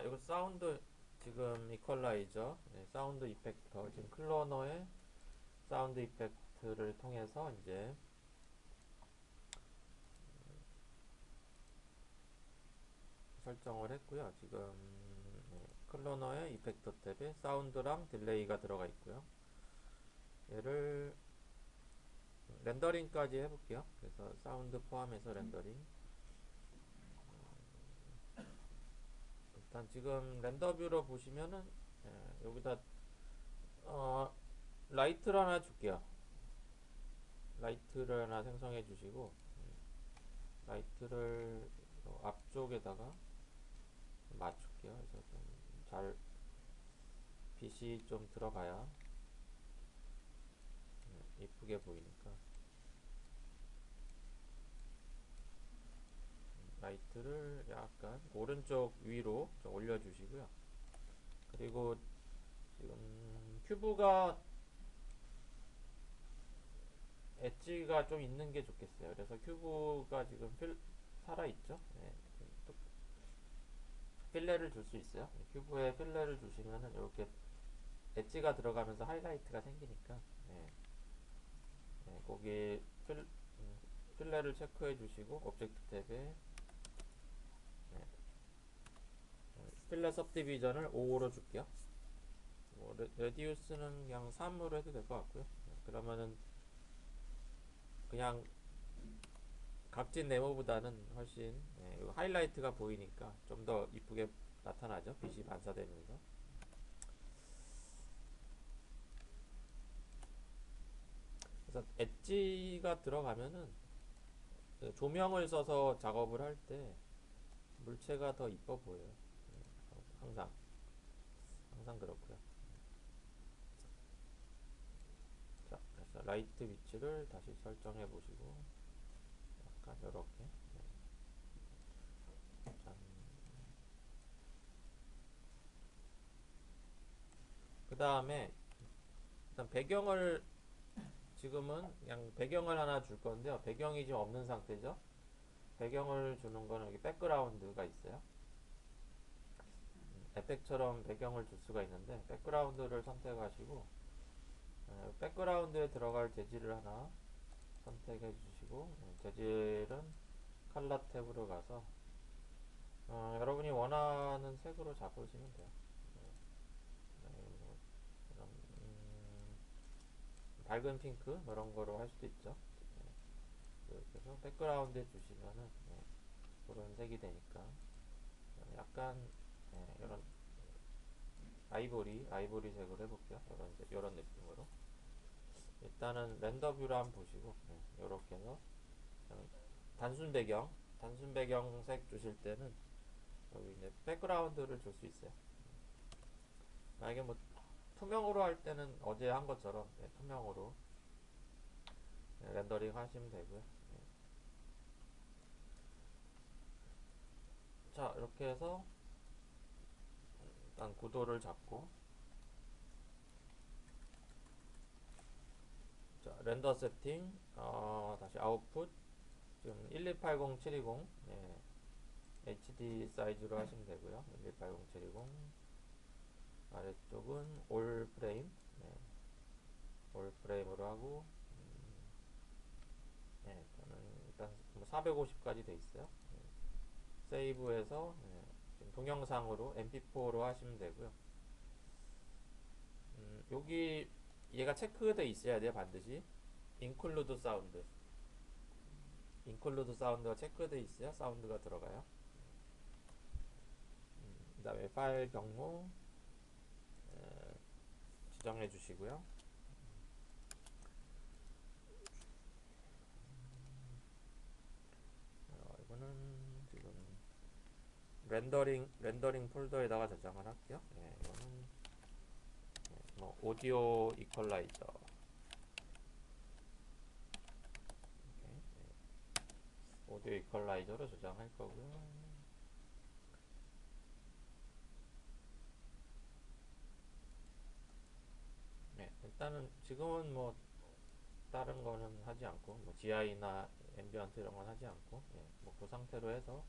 이거 사운드 지금 이퀄라이저, 사운드 이펙터, 지금 클로너의 사운드 이펙트를 통해서 이제 설정을 했고요. 지금 클로너의 이펙터 탭에 사운드랑 딜레이가 들어가 있고요. 얘를 렌더링까지 해볼게요. 그래서 사운드 포함해서 렌더링. 일단 지금 렌더 뷰로 보시면은 여기다 어, 라이트를 하나 줄게요. 라이트를 하나 생성해 주시고 라이트를 앞쪽에다가 맞출게요. 그래서 좀 잘 빛이 좀 들어가야 이쁘게 보이니까 라이트를 약간 오른쪽 위로 좀 올려주시고요. 그리고 지금 큐브가 엣지가 좀 있는 게 좋겠어요. 그래서 큐브가 지금 살아있죠? 네. 또 필레를 줄 수 있어요. 큐브에 필레를 주시면은 이렇게 엣지가 들어가면서 하이라이트가 생기니까 거기 필레를 체크해 주시고 오브젝트 탭에 필레 सब디비전을 5로 줄게요. 뭐 레디우스는 그냥 3으로 해도 될 것 같고요. 그러면은 그냥 각진 네모보다는 훨씬 하이라이트가 보이니까 좀 더 이쁘게 나타나죠. 빛이 반사되면서. 그래서 엣지가 들어가면은 조명을 써서 작업을 할 때 물체가 더 이뻐 보여요. 항상 항상 그렇고요. 자, 그래서 라이트 위치를 다시 설정해 보시고 약간 이렇게 그 다음에 일단 배경을 지금은 그냥 배경을 하나 줄 건데요. 배경이 지금 없는 상태죠. 배경을 주는 거는 여기 백그라운드가 있어요. 에펙처럼 배경을 줄 수가 있는데 백그라운드를 선택하시고 백그라운드에 들어갈 재질을 하나 선택해 주시고 재질은 컬러 탭으로 가서 여러분이 원하는 색으로 잡으시면 돼요. 뭐 이런, 밝은 핑크 뭐 이런 거로 할 수도 있죠. 그래서 백그라운드에 주시면은 그런 색이 되니까 약간 이런 아이보리색으로 해볼게요. 이런 느낌으로. 일단은 렌더 뷰를 한번 보시고 이렇게 해서 단순 배경색 주실 때는 여기 이제 백그라운드를 줄 수 있어요. 만약에 뭐 투명으로 할 때는 어제 한 것처럼 투명으로 렌더링 하시면 되고요. 자, 이렇게 해서 일단 구도를 잡고 자, 렌더 세팅 다시 아웃풋 지금 1280720 HD 사이즈로 하시면 되고요. 1280-720 아래쪽은 올 프레임 올 프레임으로 하고 저는 일단 450까지 돼 있어요. 세이브해서 지금 동영상으로 MP4로 하시면 되고요. 여기 얘가 체크돼 있어야 돼요. 반드시 include 사운드 인클루드 사운드가 체크돼 있어야 사운드가 들어가요. 그 다음에 파일 경로 지정해 주시고요. 이거는 지금 렌더링 폴더에다가 저장을 할게요. 이거는 뭐 오디오 이퀄라이저 오디오 이퀄라이저로 저장할 거고요. 일단은 지금은 뭐 다른 거는 하지 않고 뭐 GI나 앰비언트 이런 건 하지 않고 뭐 그 상태로 해서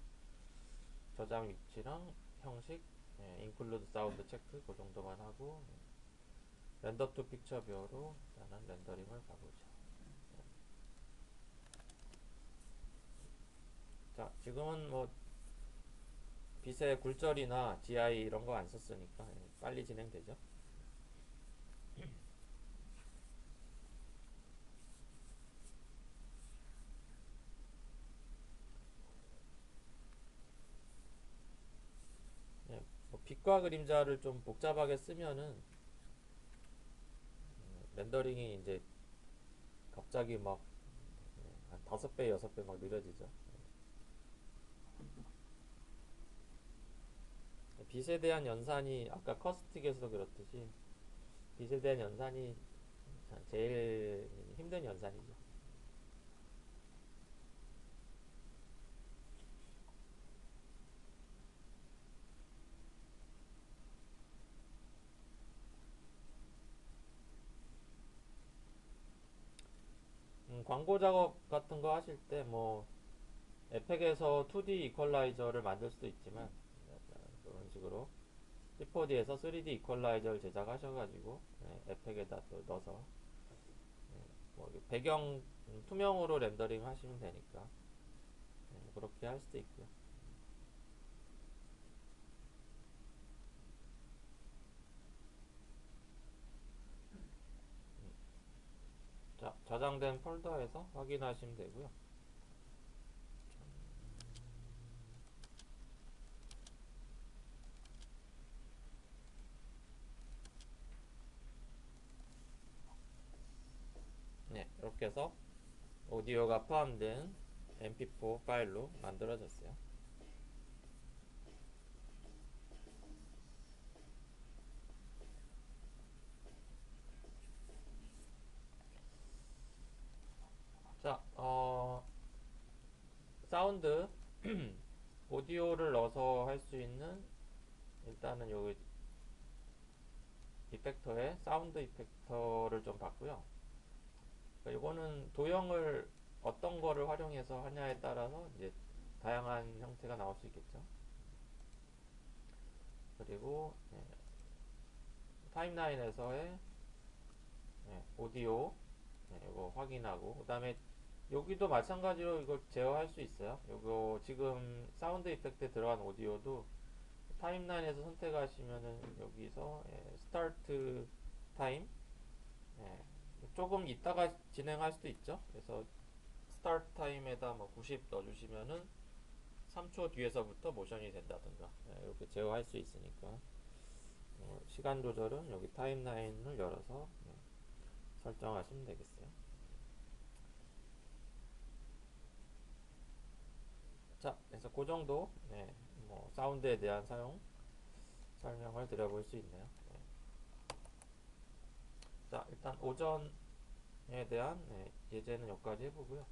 저장 위치랑 형식 include 사운드 체크 그 정도만 하고 렌더 투 픽처 뷰어로 일단은 렌더링을 가보죠. 자, 지금은 뭐 빛의 굴절이나 GI 이런 거 안 썼으니까 빨리 진행되죠. 뭐 빛과 그림자를 좀 복잡하게 쓰면은 렌더링이 이제 갑자기 막 한 5배, 6배 막 느려지죠. 빛에 대한 연산이 아까 커스틱에서 그렇듯이 빛에 대한 연산이 제일 힘든 연산이죠. 광고 작업 같은 거 하실 때 뭐 에펙에서 2D 이퀄라이저를 만들 수도 있지만 그런 식으로 C4D에서 3D 이퀄라이저를 제작하셔가지고 에펙에다 또 넣어서 뭐 배경 투명으로 렌더링 하시면 되니까 그렇게 할 수도 있고요. 자, 저장된 폴더에서 확인하시면 되고요. 네, 이렇게 해서 오디오가 포함된 mp4 파일로 만들어졌어요. 자, 사운드 오디오를 넣어서 할 수 있는 일단은 여기 이펙터에 사운드 이펙터를 좀 봤고요. 이거는 도형을 어떤 거를 활용해서 하냐에 따라서 이제 다양한 형태가 나올 수 있겠죠. 그리고 타임라인에서의 오디오 이거 확인하고 그 다음에 여기도 마찬가지로 이걸 제어할 수 있어요. 이거 지금 사운드 이펙트에 들어간 오디오도 타임라인에서 선택하시면은 여기서 스타트 타임 조금 이따가 진행할 수도 있죠. 그래서 스타트 타임에다 뭐 90 넣어주시면은 3초 뒤에서부터 모션이 된다든가 이렇게 제어할 수 있으니까 시간 조절은 여기 타임라인을 열어서 설정하시면 되겠어요. 자, 그래서 그 정도 뭐 사운드에 대한 사용 설명을 드려볼 수 있네요. 자, 일단 오전에 대한 예제는 여기까지 해보고요.